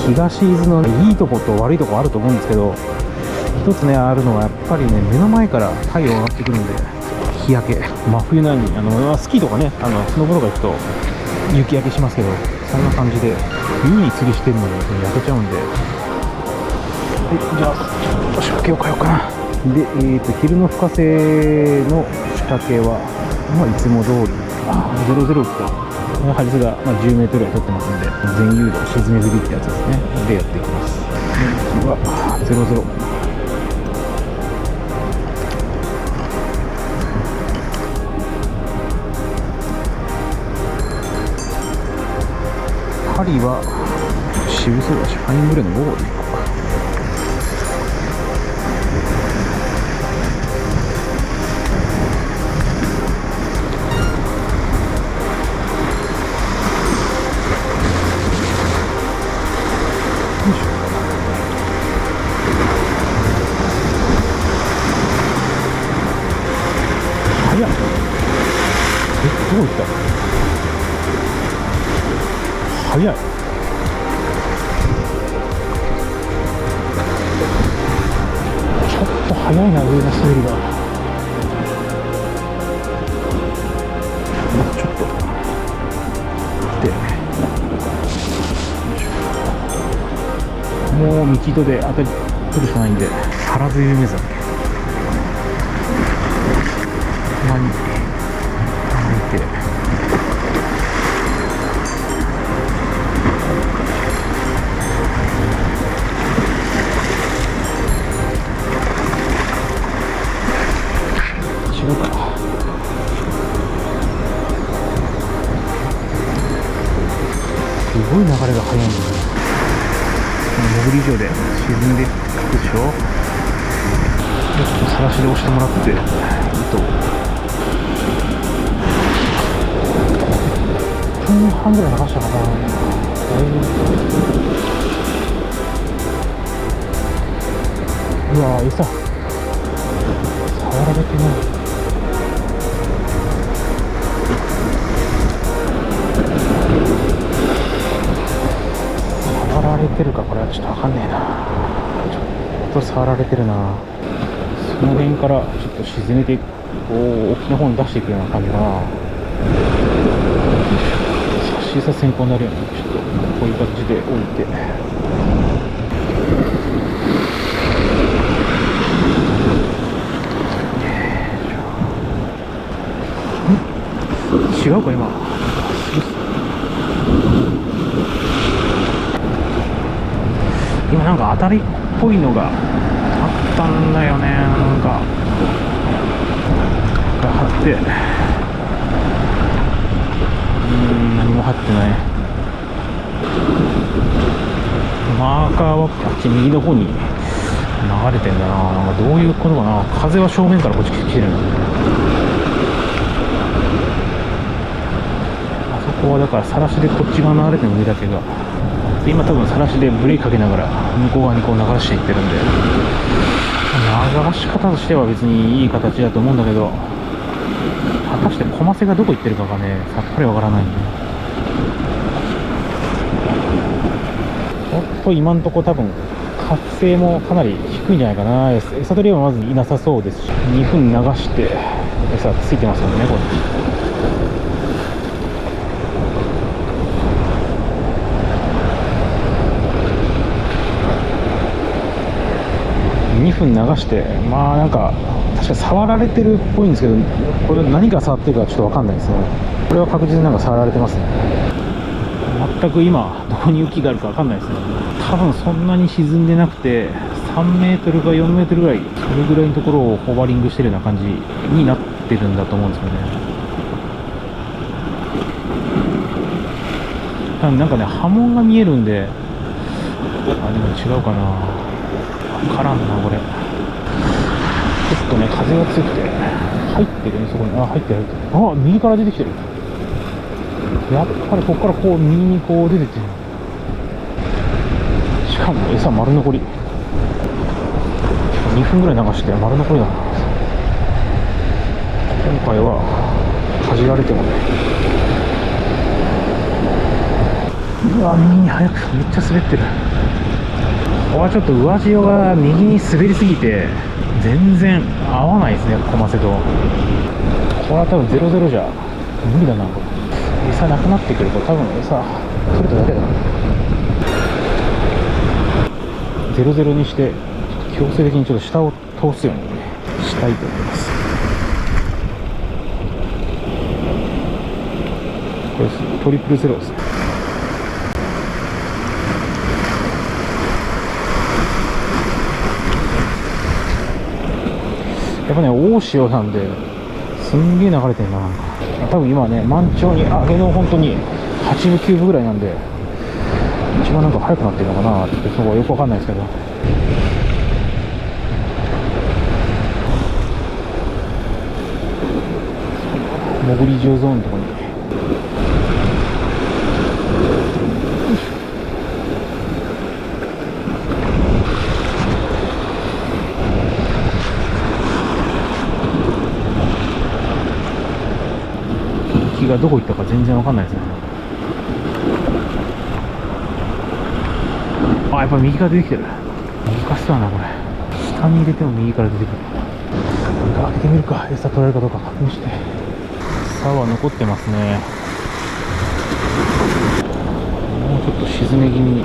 東伊豆のいいとこと悪いとこあると思うんですけど、一つねあるのはやっぱりね、目の前から太陽が上がってくるんで日焼け、真冬なのにスキーとかねスノボとか行くと雪焼けしますけど、そんな感じで冬に釣りしてるのに焼けちゃうんで、じゃあちょっと仕掛けを変えようかな。で、昼の深瀬の仕掛けは、いつも通り00来たハリスが10メートルぐらい取ってますんで、全誘導沈め釣りってやつですね。でやっていきます。次は00。針は渋そうだし、ファイングレーの5号でいこうか。早っ。どこ行った？早い。ちょっと早いな、上の滑りが。ちょっとで、もう道戸で当たり取るしかないんで、原津夢山たまに歩いて、違うか、すごい流れが速いんだね。潜り以上で沈んでいくでしょ。ちょっとさらしで押してもらって、1分半ぐらい流したかな。だいぶ、うわー、餌触られてない。触られてるか、これはちょっとわかんねえな。ちょっと触られてるな。その辺からちょっと沈めて、こう沖の方に出していくような感じかな。差し餌先行になるように、ちょっとこういう形で置いて、違うか今。今なんか当たりっぽいのがあったんだよね。なんかが張って、何も張ってない。マーカーはあっち右の方に流れてんだな。なんかどういうことかな。風は正面からこっち来てるんだ。あそこはだからさらしでこっち側流れてる上だけが、今多分さらしでブレーキかけながら向こう側にこう流していってるんで、流し方としては別にいい形だと思うんだけど、果たしてコマセがどこ行ってるかがね、さっぱりわからないんで、今んとこ多分活性もかなり低いんじゃないかな。餌取りはまずいなさそうですし、2分流して餌ついてますよね、これ。2分流して、なんか確か触られてるっぽいんですけど、これ何が触ってるかちょっと分かんないですね。これは確実になんか触られてますね。全く今どこに雪があるか分かんないですね。多分そんなに沈んでなくて、3メートルか4メートルぐらい、それぐらいのところをホバリングしてるような感じになってるんだと思うんですよね。多分なんかね、波紋が見えるんで、でも違うかな、分からんなこれ。ちょっとね、風が強くて入ってるね、そこに。入ってる。右から出てきてる。やっぱりここからこう右にこう出てってる。しかも餌丸残り。2分ぐらい流して丸残りだな。今回はかじられてもね。うわ、右に早く、めっちゃ滑ってる。こはちょっと上潮が右に滑りすぎて全然合わないですね、コマセと。これは多分0-0じゃ無理だな。これ餌なくなってくると多分餌取れただけだ。0-0にして強制的にちょっと下を通すようにしたいと思います。これトリプルゼロです。やっぱね、大潮なんですんげえ流れてるな。なんか多分今ね、満潮に上げの本当に8分9分ぐらいなんで、一番なんか速くなってるのかなって、そこはよくわかんないですけど。潜り潮ゾーンのところに敵がどこ行ったか全然わかんないですね。あ、やっぱ右から出てきてる。難しそうだなこれ。下に入れても右から出てくる。開けてみるか。餌取られるかどうか確認して。餌は残ってますね。もうちょっと沈め気味に。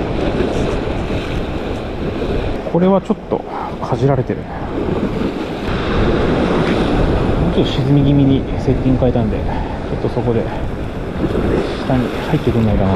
これはちょっとかじられてる。もうちょっと沈み気味にセッティング変えたんで、ちょっとそこで下に入ってくんないかな。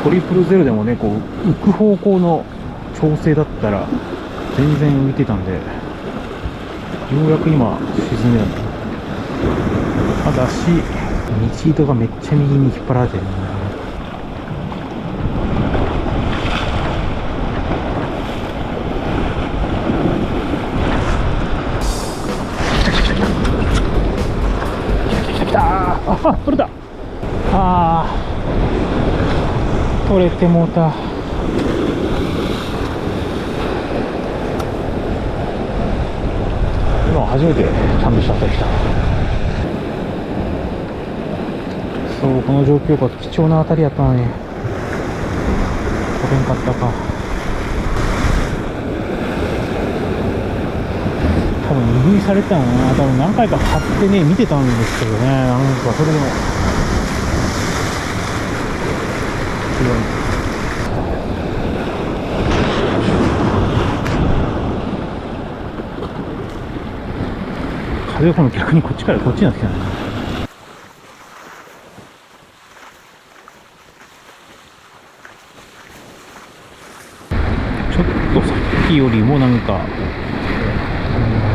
トリプルゼロでもね、こう浮く方向の調整だったら全然浮いてたんで、ようやく今沈める。ただし道糸がめっちゃ右に引っ張られてる。来たあ、取れた。取れてもうた。今初めてちゃんとした来た。そう、この状況が貴重な当たりやったのに取れんかったか。多分握りされてたのな。多分何回か張ってね見てたんですけどね。なんかそれでも風が逆にこっちからこっちになってきたね。ちょっとさっきよりもなんか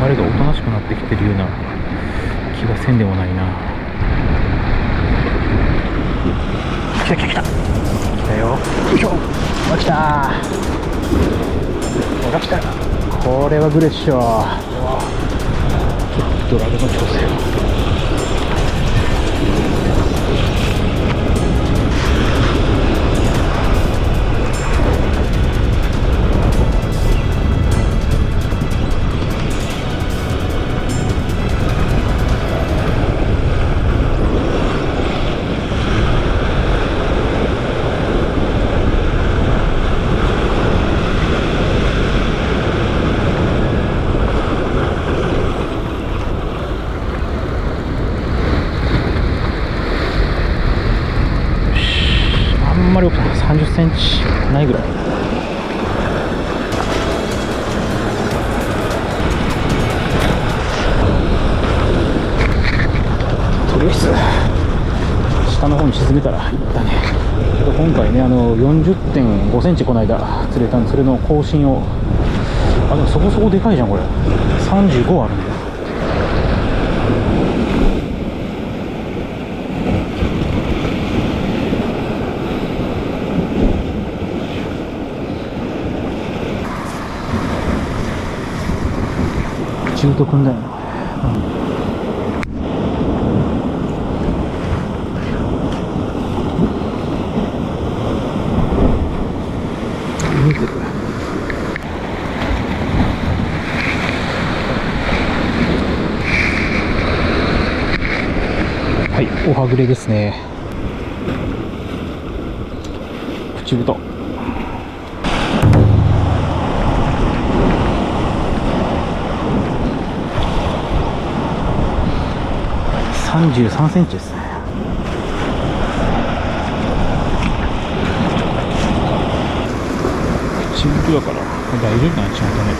流れがおとなしくなってきてるような気がせんでもないな。来た来た来た来たよ。よいしょ。来た来た。これはグレッショちょっとドラグの調整30センチないぐらい。とりあえず下の方に沈めたらいったね。今回ね、40.5 センチこの間釣れたんで、それの更新を。でもそこそこでかいじゃんこれ。35あるんだよ。中途くんだよな。見てる。はい、おはぐれですね。プチブト。33センチですね。プチブトだから大丈夫かな、ちゃんとね。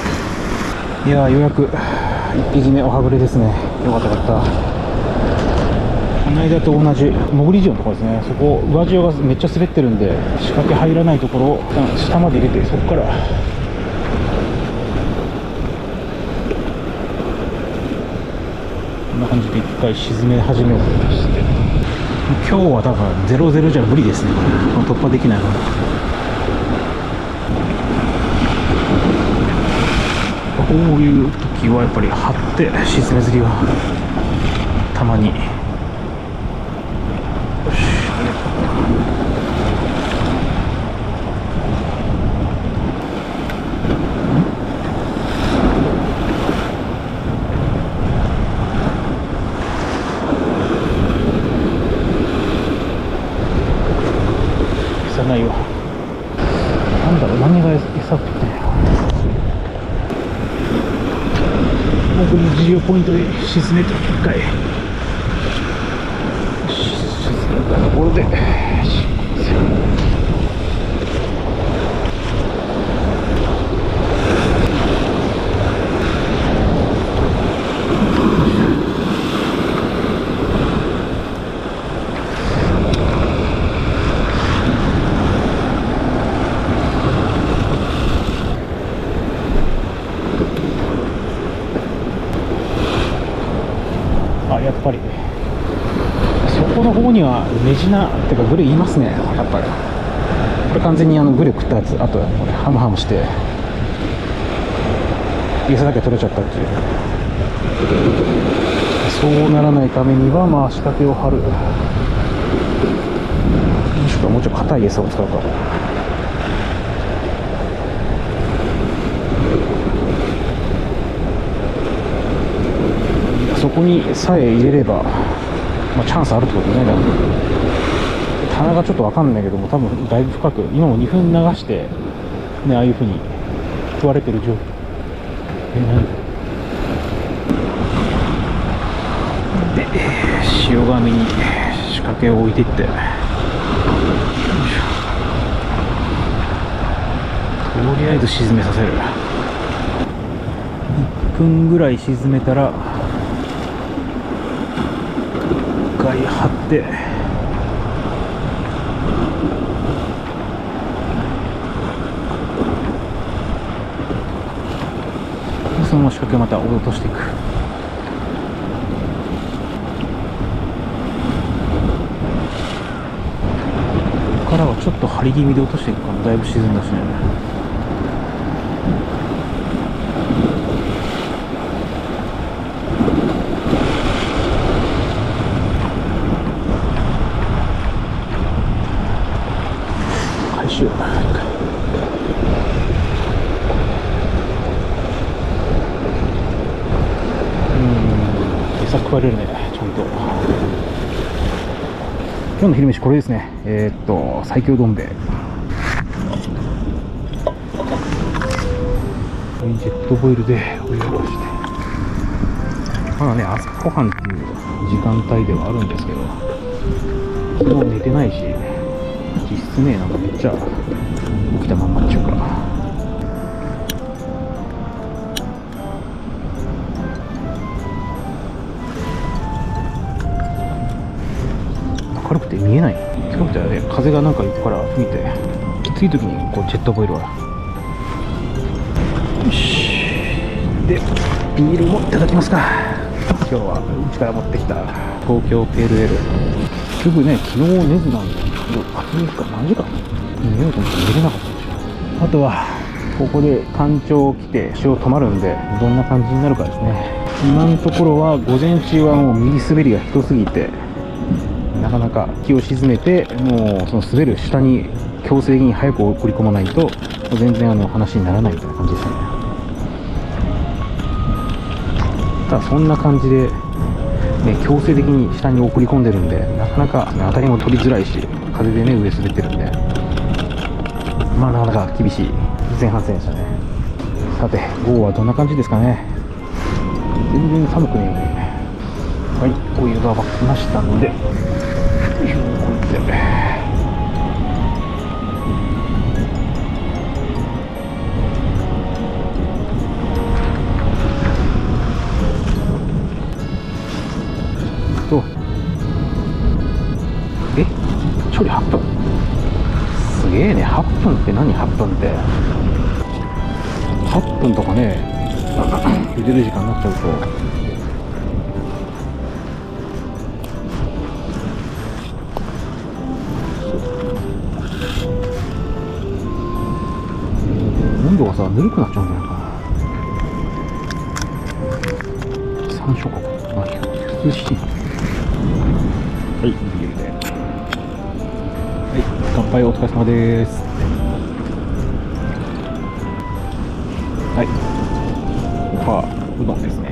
いやー、ようやく1匹目おはぐれですね。よかったよかった。この間と同じ潜り潮のところですね。そこ上潮がめっちゃ滑ってるんで、仕掛け入らないところを下まで入れて、そこからこんな感じで一回沈め始めようとして、今日はだから0-0じゃ無理ですね。これ突破できないから。こういう時はやっぱり張って沈め釣りがたまに。ないわ。なんだろう、何が餌食ってんやろ。僕の自由ポイントで沈めて1回沈めたところでやっぱりそこの方にはメジナっていうかグレいますね。やっぱりこれ完全にグレ食ったやつ。あとこれハムハムして餌だけ取れちゃったっていう。そうならないためにはまあ仕掛けを張る、もしくはもうちょっと硬い餌を使うか。そこにさえ入れれば、まあ、チャンスあるってことね。だから棚がちょっと分かんないけども、多分だいぶ深く、今も2分流してね、ああいう風に食われてる状況。で塩紙に仕掛けを置いていって、とりあえず沈めさせる。1分ぐらい沈めたら1回張って、その仕掛けをまた落としていく。ここからはちょっと張り気味で落としていくから、だいぶ沈んだしね。回収。餌食われるね、ちゃんと。今日の昼飯これですね。最強どん兵衛。ジェットボイルでお湯を沸かして、まだね、朝ごはんっていう時間帯ではあるんですけど、昨日寝てないし、実質ね、なんかめっちゃ起きたまんまっていうか。明るくて見えない。明るくてね、風がなんか横から吹いて、きつい時にこうジェットボイルは。よし。で、ビールもいただきますか。今日はうちから持ってきた東京ペールエール。すぐね、昨日寝ずなんで、8時間何時間寝ようと思って寝れなかったんですよ。あとはここで干潮来て潮止まるんで、どんな感じになるかですね。今のところは午前中はもう右滑りがひどすぎて、なかなか気を沈めて、もうその滑る下に強制的に早く送り込まないと全然話にならないみたいな感じでしたね。ただそんな感じで、強制的に下に送り込んでるんで、なかなか、当たりも取りづらいし、風でね上滑ってるんで、まあなかなか厳しい前半戦でしたね。さて午後はどんな感じですかね。全然寒くねえよね。はい、お湯が沸きましたので、よいしょ、こうやって処理8分。すげえね。8分って何。8分って8分とかね茹でる時間になっちゃうと、温度がさぬるくなっちゃうんじゃないかな。山椒か、まあ涼しい。はい、ビールで、はい、乾杯、お疲れ様です。はい、オファーうどんですね。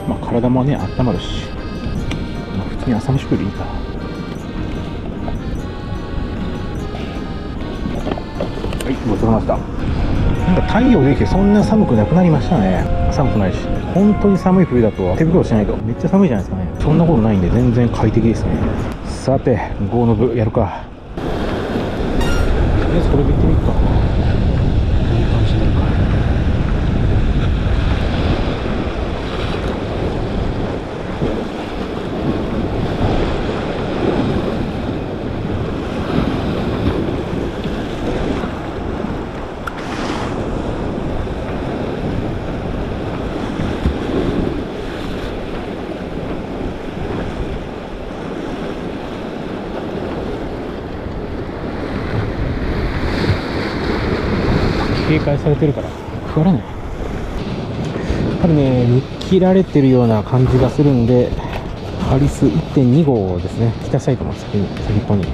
まあ体もね温まるし、まあ、普通に朝飯食うよりいいか。はい、ごちそうさまでした。なんか太陽出てきてそんな寒くなくなりましたね。寒くないし、本当に寒い冬だと手袋しないとめっちゃ寒いじゃないですかね。そんなことないんで全然快適ですね。さてゴーノブやるか。とりあえずこれでいってみるか。こういう感じになるか。警戒されてるから食われない。やっぱりね見切られてるような感じがするんで、ハリス 1.2 号ですね、来たサイトの先っぽに2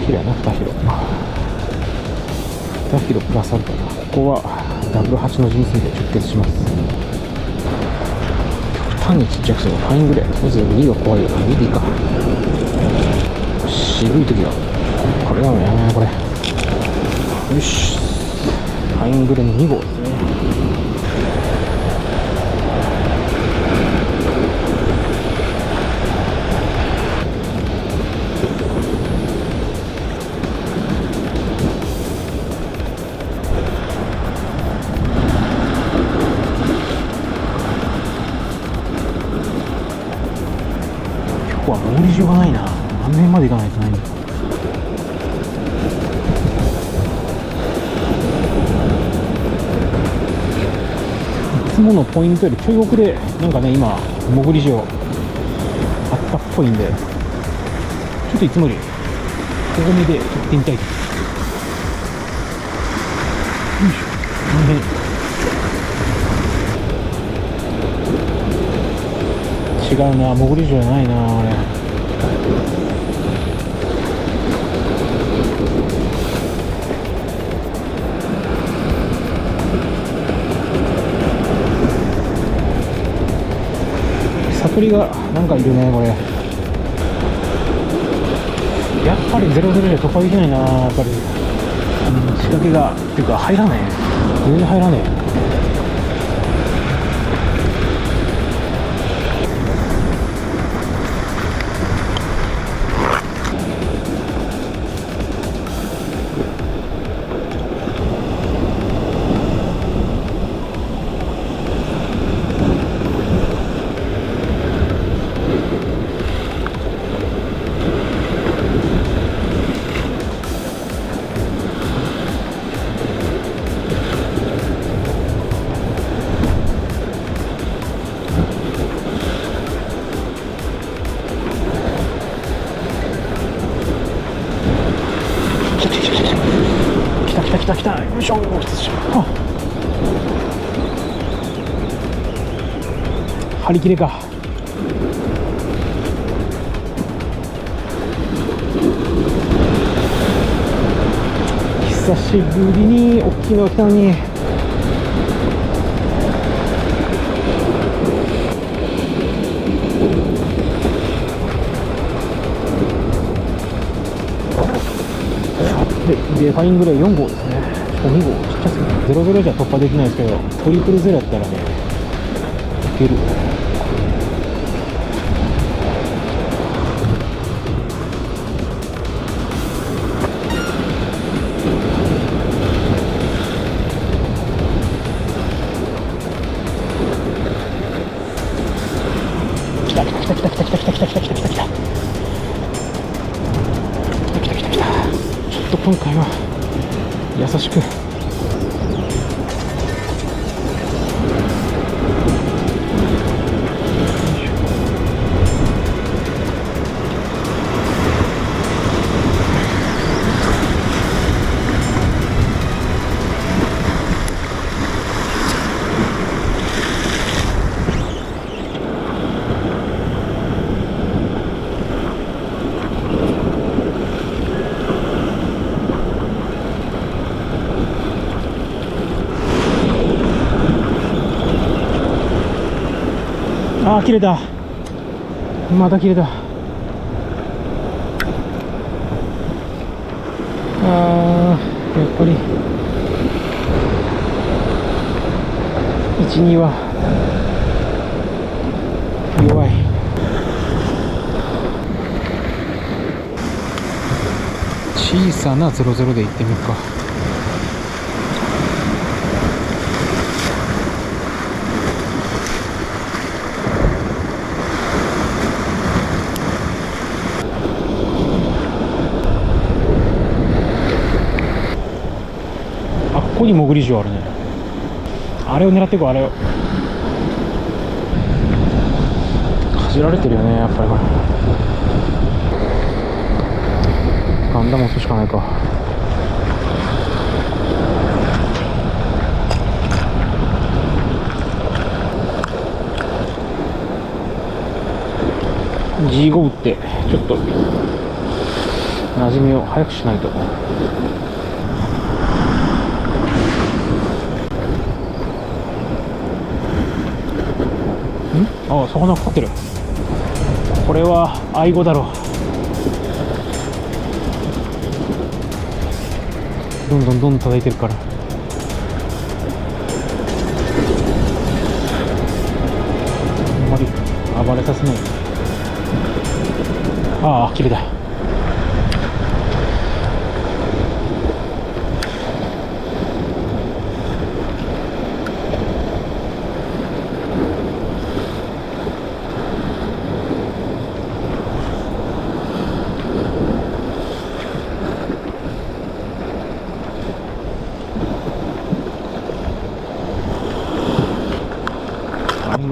広やな。2広プラスアルファだ。ここはダブル8の字結びで直結します。極端にちっちゃくするファイングレー、まず2が怖いよな。2でいいか。渋い時だこれだもんやね。これよし、ファイングレの2号ですね。今日は潜り場がないな。何面まで行かないとないんだ。いつものポイントよりちょい奥でなんかね今潜り場あったっぽいんで、ちょっといつもよりここ目で行ってみたいと。よいしょ、この辺違うな、潜り場じゃないなあれ。悟りがなんかいるねこれ。やっぱり00で突破できないな。やっぱり、仕掛けがっていうか入らねえ、全然入らねえ。張り切れか。久しぶりに大きいのが来たのに。でファイングレー4号ですね。2号ちっちゃすぎる。00じゃ突破できないですけど、トリプルゼロやったらねいける。来た来た来た来た来た来た来た来た来た来た来た来た来た来た来た来た。ちょっと今回は優しく。あー切れた。また切れた。やっぱり1、2は弱い。小さな00で行ってみるか。ここに潜り場あるね。あれを狙っていこう。あれをかじられてるよね、やっぱりこれ。ガンダム押すしかないか。G5 打ってちょっと馴染みを早くしないと。ああ、魚かかってる。これはアイゴだろう。どんどんどんどん叩いてるから。あんまり暴れさせない。ああ、切れた。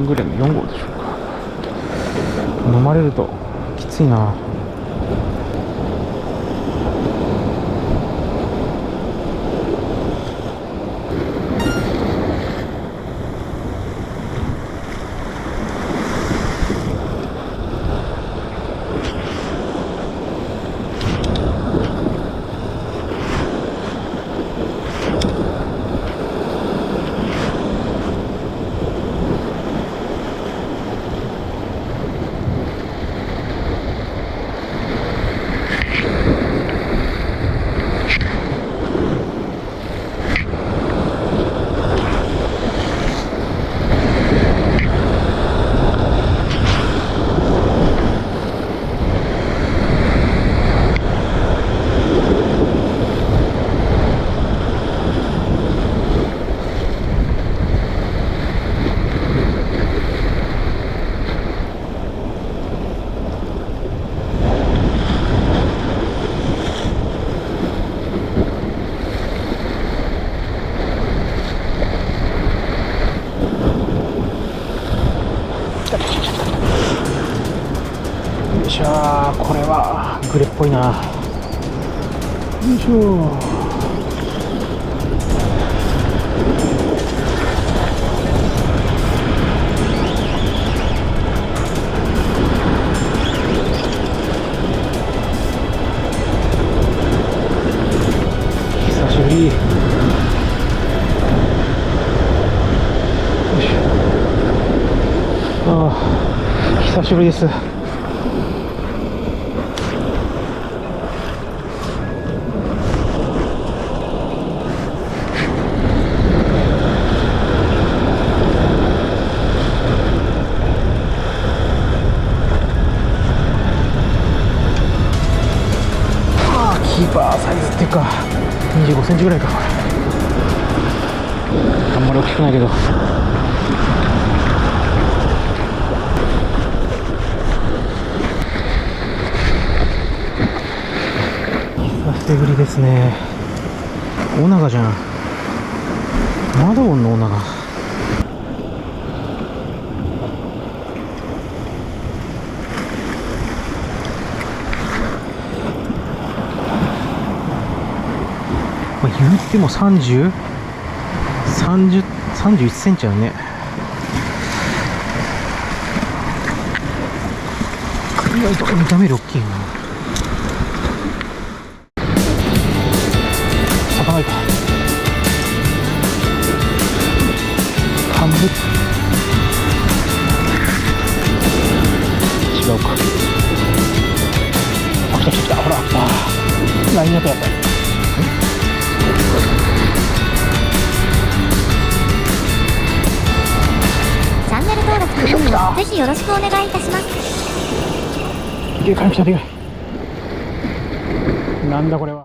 グレム4号でしょうか。飲まれるときついな。しゃー、これはグレっぽいな。よいしょ。ああ、久しぶりです。キーパーサイズっていうか25センチぐらいか。これあんまり大きくないけど、久しぶりですね。オナガじゃん。マドオンのオナガ。言っても31センチだね。意外と見た目より大きいな。魚いた。カンブ違うか。あ、来た来た来た。ほら、ラインナップやった。チャンネル登録といいねをぜひよろしくお願いいたします。でかい来たでかい。なんだこれは。